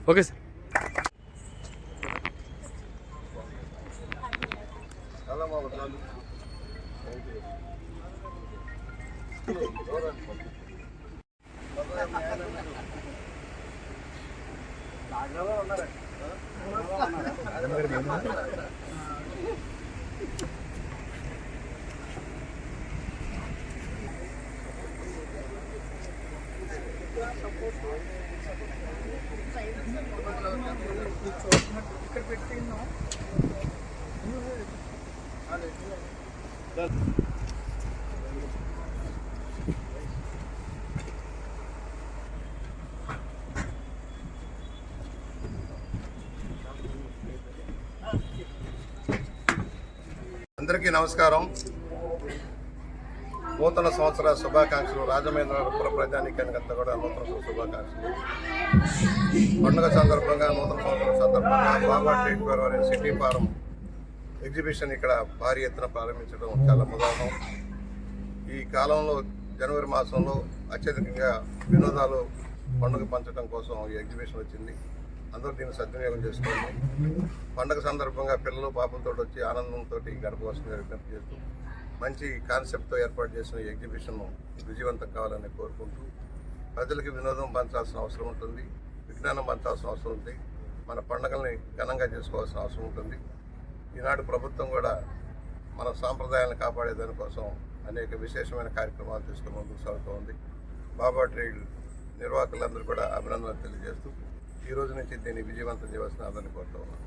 Okay sir. అందరికీ నమస్కారం. నూతన సంవత్సర శుభాకాంక్షలు. రాజమహేంద్రవరం ప్రజానీకానికి అంతా కూడా నూతన శుభాకాంక్షలు. పండుగ సందర్భంగా, నూతన సంవత్సరం సందర్భంగా బాబా ట్రేడ్ ఫేర్ సిటీ ఫారం ఎగ్జిబిషన్ ఇక్కడ భారీ ఎత్తున ప్రారంభించడం చాలా ముదాహం. ఈ కాలంలో జనవరి మాసంలో అత్యధికంగా వినోదాలు పండుగ పంచడం కోసం ఈ ఎగ్జిబిషన్ వచ్చింది. అందరూ దీన్ని సద్వినియోగం చేసుకోండి. పండుగ సందర్భంగా పిల్లలు పాపలతో వచ్చి ఆనందంతో గడపవలసిందిగా విజ్ఞప్తి చేస్తూ, మంచి కాన్సెప్ట్తో ఏర్పాటు చేసిన ఈ ఎగ్జిబిషన్ విజయవంతం కావాలని కోరుకుంటూ, ప్రజలకి వినోదం పంచాల్సిన అవసరం ఉంటుంది, విజ్ఞానం పంచాల్సిన అవసరం ఉంది, మన పండుగల్ని ఘనంగా చేసుకోవాల్సిన అవసరం ఉంటుంది. ఈనాడు ప్రభుత్వం కూడా మన సాంప్రదాయాలను కాపాడే దానికోసం అనేక విశేషమైన కార్యక్రమాలు తీసుకుని ముందుకు సాగుతూ ఉంది. బాబా ట్రేడ్ నిర్వాహకులందరూ కూడా అభినందనలు తెలియజేస్తూ, ఈ రోజు నుంచి దీన్ని విజయవంతం చేయవలసిన అందరినీ కోరుతూ ఉన్నాను.